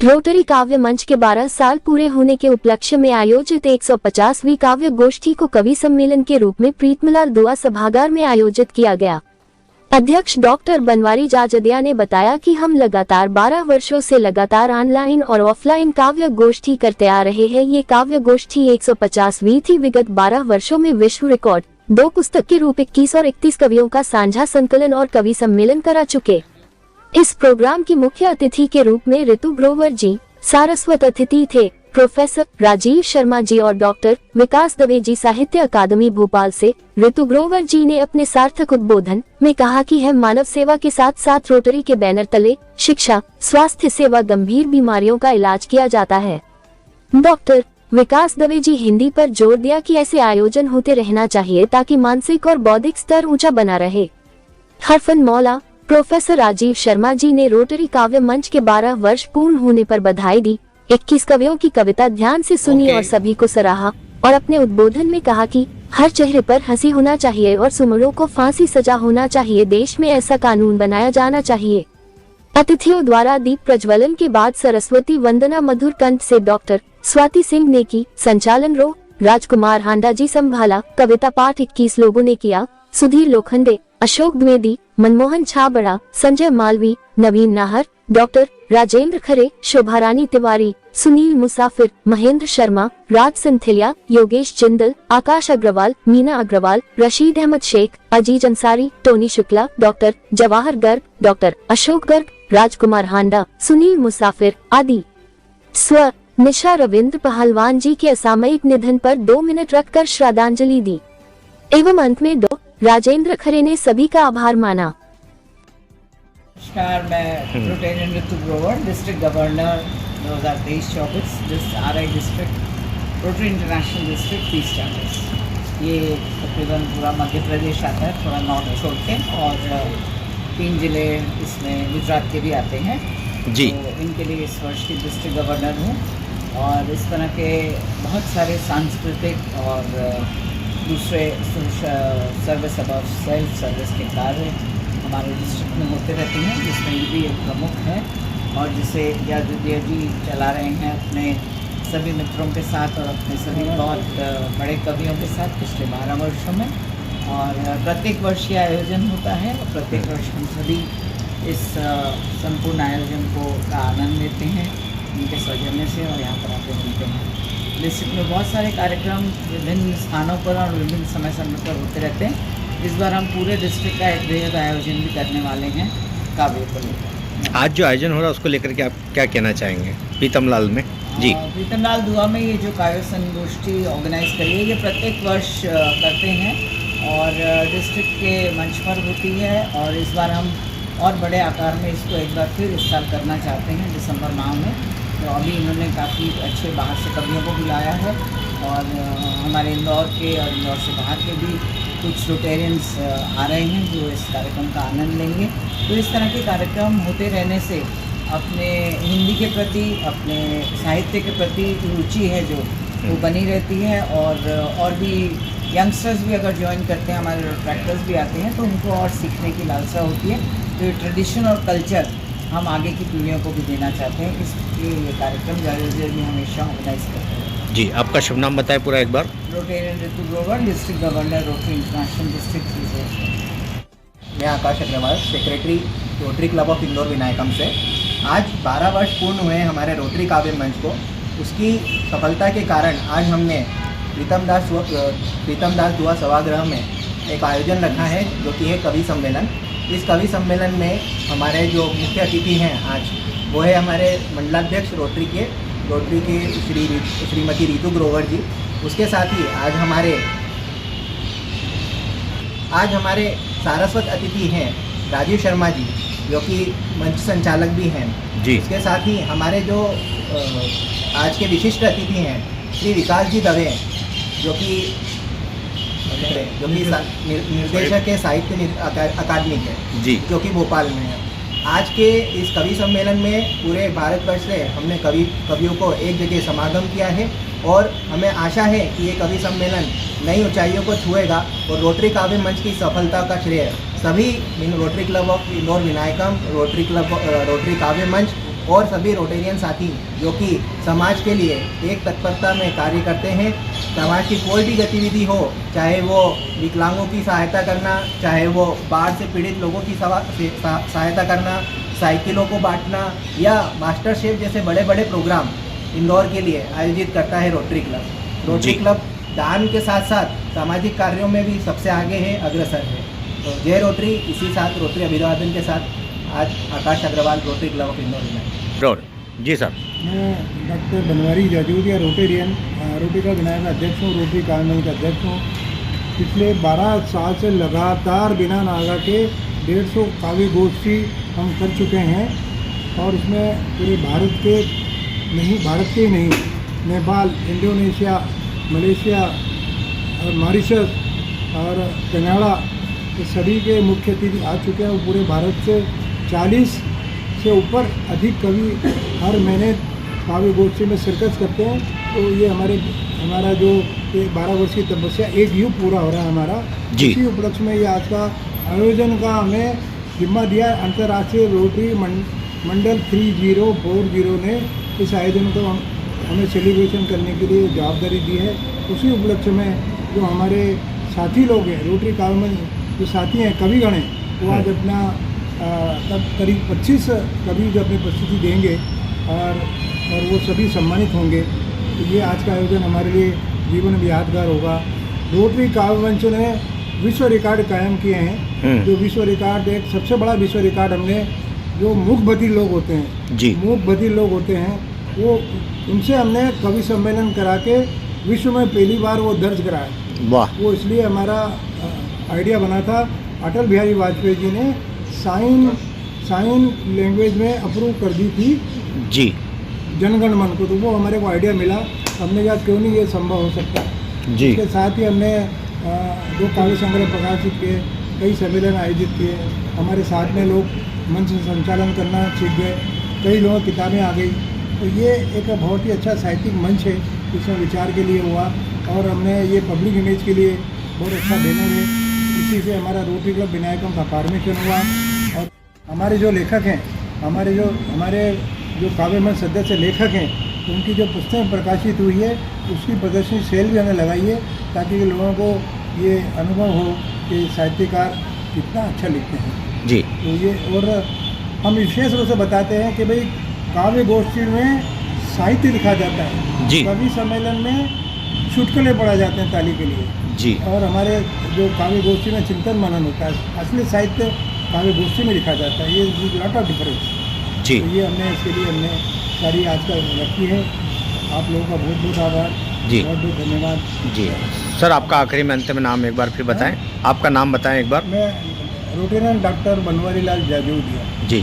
Rotary काव्य मंच के 12 साल पूरे होने के उपलक्ष्य में आयोजित 150वीं काव्य गोष्ठी को कवि सम्मेलन के रूप में प्रीतमलाल दुआ सभागार में आयोजित किया गया। अध्यक्ष डॉक्टर बनवारी जाजदिया ने बताया कि हम लगातार 12 वर्षों से लगातार ऑनलाइन और ऑफलाइन काव्य गोष्ठी करते आ रहे हैं। ये काव्य गोष्ठी 150वीं थी। विगत 12 वर्षों में विश्व रिकॉर्ड 2 पुस्तक के रूप 21 और 31 कवियों का साझा संकलन और कवि सम्मेलन करा चुके। इस प्रोग्राम की मुख्य अतिथि के रूप में ऋतु ग्रोवर जी, सारस्वत अतिथि थे प्रोफेसर राजीव शर्मा जी और डॉक्टर विकास दवे जी। साहित्य अकादमी भोपाल से ऋतु ग्रोवर जी ने अपने सार्थक उद्बोधन में कहा कि है मानव सेवा के साथ साथ रोटरी के बैनर तले शिक्षा, स्वास्थ्य सेवा, गंभीर बीमारियों का इलाज किया जाता है। डॉक्टर विकास दवे जी हिंदी पर जोर दिया कि ऐसे आयोजन होते रहना चाहिए ताकि मानसिक और बौद्धिक स्तर ऊंचा बना रहे। हरफन मौला प्रोफेसर राजीव शर्मा जी ने रोटरी काव्य मंच के 12 वर्ष पूर्ण होने पर बधाई दी। 21 कवियों की कविता ध्यान से सुनी और सभी को सराहा और अपने उद्बोधन में कहा कि हर चेहरे पर हंसी होना चाहिए और सुमरों को फांसी सजा होना चाहिए। देश में ऐसा कानून बनाया जाना चाहिए। अतिथियों द्वारा दीप प्रज्वलन के बाद सरस्वती वंदना मधुर कंठ से डॉक्टर स्वाति सिंह ने की। संचालन रो राजकुमार हांडा जी संभाला। कविता पाठ 21 लोगों ने किया। Sudhir Lokhande, Ashok Dwivedi, Manmohan Chhabra, Sanjay Malvi, Naveen Nahar, doctor Rajendra Khare, Shobha Rani Tiwari, Sunil Musafir, Mahendra Sharma, Raj Sinthilia, Yogesh Jindal, Akash Agarwal, Meena Agarwal, Rashid Ahmed Sheikh, Aziz Ansari, Tony Shukla, doctor Jawahar Garg, doctor Ashok Garg, Rajkumar Handa, Sunil Musafir आदि। स्व निशा रविंद्र पहलवान जी के असामयिक निधन पर 2 मिनट रखकर श्रद्धांजलि दी एवं अंत में राजेंद्र खरे ने सभी का आभार माना। नमस्कार, मैं Rotarian Ritu Grover, district governor 2023-24 RI district, Rotary International district, peace campus. ये तकरीबन पूरा मध्य प्रदेश आता है, थोड़ा नॉर्थ छोड़ के, और 3 जिले इसमें गुजरात के भी आते हैं जी। तो इनके लिए इस वर्ष की डिस्ट्रिक्ट गवर्नर हूँ और इस तरह के बहुत सारे सांस्कृतिक और दूसरे सर्विस अबाउट सेल्फ सर्विस के कार्य हमारे डिस्ट्रिक्ट में होते रहते हैं, जिसमें ये भी एक प्रमुख है और जिसे जाजदिया जी चला रहे हैं अपने सभी मित्रों के साथ और अपने सभी बहुत बड़े कवियों के साथ पिछले 12 वर्षों में। और प्रत्येक वर्ष ये आयोजन होता है और प्रत्येक वर्ष हम सभी इस संपूर्ण आयोजन का आनंद लेते हैं उनके सौजन्य से और यहाँ पर आकर मिलते हैं। डिस्ट्रिक्ट में बहुत सारे कार्यक्रम विभिन्न स्थानों पर और विभिन्न समय पर होते रहते हैं। इस बार हम पूरे डिस्ट्रिक्ट का एक बृहद आयोजन भी करने वाले हैं काव्य को लेकर। आज जो आयोजन हो रहा है उसको लेकर के आप क्या कहना चाहेंगे प्रीतमलाल में जी? प्रीतमलाल दुआ में ये जो काव्य संगोष्ठी ऑर्गेनाइज करी है, ये प्रत्येक वर्ष करते हैं और डिस्ट्रिक्ट के मंच पर होती है और इस बार हम और बड़े आकार में इसको एक बार फिर इस साल करना चाहते हैं दिसंबर माह में। तो अभी इन्होंने काफ़ी अच्छे बाहर से कवियों को बुलाया है और हमारे इंदौर के और इंदौर से बाहर के भी कुछ रोटेरियंस आ रहे हैं जो इस कार्यक्रम का आनंद लेंगे। तो इस तरह के कार्यक्रम होते रहने से अपने हिंदी के प्रति, अपने साहित्य के प्रति रुचि है जो वो बनी रहती है और भी यंगस्टर्स भी अगर ज्वाइन करते हैं, हमारे ट्रैक्टर्स भी आते हैं तो उनको और सीखने की लालसा होती है। तो ये ट्रेडिशन और कल्चर हम आगे की पीढ़ियों को भी देना चाहते हैं, इसलिए ये कार्यक्रम जाजदिया जी हमेशा ऑर्गेनाइज करते हैं जी। आपका शुभ नाम बताएं पूरा एक बार। Rotarian Ritu Grover, district governor, Rotary International district. मैं Akash Agarwal, secretary Rotary club of Indore Vinayakam से। आज 12 वर्ष पूर्ण हुए हमारे रोटरी काव्य मंच को। उसकी सफलता के कारण आज हमने प्रीतमदास दुआ सभागृह में एक आयोजन रखा है जो कि है कवि सम्मेलन। इस कवि सम्मेलन में हमारे जो मुख्य अतिथि हैं आज वो है हमारे मंडलाध्यक्ष रोटरी के श्रीमती ऋतु ग्रोवर जी। उसके साथ ही आज हमारे सारस्वत अतिथि हैं राजीव शर्मा जी जो कि मंच संचालक भी हैं जी। इसके साथ ही हमारे जो आज के विशिष्ट अतिथि हैं श्री विकास जी दवे जो कि निर्देशक है साहित्य अकादमी के जी, जो कि भोपाल में है। आज के इस कवि सम्मेलन में पूरे भारतवर्ष से हमने कवियों को एक जगह समागम किया है और हमें आशा है कि ये कवि सम्मेलन नई ऊंचाइयों को छुएगा और रोटरी काव्य मंच की सफलता का श्रेय सभी rotary club of Indore Vinayakam, rotary काव्य मंच और सभी रोटेरियन साथी जो कि समाज के लिए एक तत्परता में कार्य करते हैं। समाज की कोई भी गतिविधि हो, चाहे वो विकलांगों की सहायता करना, चाहे वो बाढ़ से पीड़ित लोगों की सहायता करना, साइकिलों को बांटना या मास्टर शेफ जैसे बड़े बड़े प्रोग्राम इंदौर के लिए आयोजित करता है रोटरी क्लब। रोटरी क्लब दान के साथ साथ सामाजिक कार्यों में भी सबसे आगे है, अग्रसर है। तो जय रोटरी। इसी साथ रोटरी अभिवादन के साथ आज Akash Agarwal Rotary club of Indore में। जी सर। मैं doctor Banwari Jajudiya Rotarian Rotary का विनायक अध्यक्ष हूँ, रोटरी कार्यालय का अध्यक्ष हूँ। पिछले 12 साल से लगातार बिना नागा के 150 काव्य गोष्ठी हम कर चुके हैं और इसमें पूरे भारत के ही नहीं, नेपाल, इंडोनेशिया, मलेशिया और मॉरिशस और कनाडा, ये सभी के मुख्य अतिथि आ चुके हैं। पूरे भारत से 40 से ऊपर अधिक कवि हर महीने काव्य गोष्ठी में शिरकत करते हैं। तो ये हमारा जो 12 वर्ष की तपस्या एक युग पूरा हो रहा है हमारा। इसी उपलक्ष्य में ये आज का आयोजन का हमें जिम्मा दिया। अंतर्राष्ट्रीय रोटरी मंडल 3040 ने इस आयोजन को हमें सेलिब्रेशन करने के लिए जवाबदारी दी है। उसी उपलक्ष्य में जो हमारे साथी लोग हैं, रोटरी कार्य में जो साथी हैं, कविगण हैं, वो आज अपना तब करीब 25 कवि जो अपनी प्रस्तुति देंगे और वो सभी सम्मानित होंगे। तो ये आज का आयोजन हमारे लिए जीवन में यादगार होगा। रोटरी काव्य मंच ने विश्व रिकॉर्ड कायम किए हैं। जो विश्व रिकॉर्ड, एक सबसे बड़ा विश्व रिकॉर्ड हमने, जो मूक बधिर लोग होते हैं, मूक बधिर लोग होते हैं, वो उनसे हमने कवि सम्मेलन करा के विश्व में पहली बार वो दर्ज कराया। वाह। वो इसलिए हमारा आइडिया बना था। अटल बिहारी वाजपेयी जी ने साइन लैंग्वेज में अप्रूव कर दी थी जी जनगण मन को, तो वो हमारे को आइडिया मिला। हमने कहा क्यों नहीं ये संभव हो सकता जी। इसके साथ ही हमने 2 काव्य संग्रह प्रकाशित किए, कई सम्मेलन आयोजित किए। हमारे साथ में लोग मंच संचालन करना सीख गए, कई लोगों की किताबें आ गई। तो ये एक बहुत ही अच्छा साहित्यिक मंच है, इसमें विचार के लिए हुआ और हमने ये पब्लिक इमेज के लिए बहुत अच्छा बैनर है। इसी से हमारा रोटरी क्लब विनायकम का फॉर्मेशन हुआ और हमारे जो लेखक हैं, हमारे जो काव्य मंच सदस्य लेखक हैं, उनकी जो पुस्तकें प्रकाशित हुई है उसकी प्रदर्शनी सेल भी हमें लगाई है, ताकि लोगों को ये अनुभव हो कि साहित्यकार कितना अच्छा लिखते हैं जी। तो ये और हम विशेष रूप से बताते हैं कि भाई काव्य गोष्ठी में साहित्य लिखा जाता है जी। कवि सम्मेलन में चुटकुले पढ़ा जाते हैं ताली के लिए जी। और हमारे जो काव्य गोष्ठी में चिंतन मनन होता है, असली साहित्य काव्य गोष्ठी में लिखा जाता है। ये लॉट ऑफ डिफरेंस जी। तो ये इसके लिए हमने सारी आज का रखी है। आप लोगों का बहुत बहुत आभार जी, बहुत बहुत धन्यवाद जी। सर आपका आखिरी में अंत में नाम एक बार फिर बताएं, आपका नाम बताएं एक बार। मैं रोटेरियन डॉक्टर बनवारी लाल जाजूदिया जी।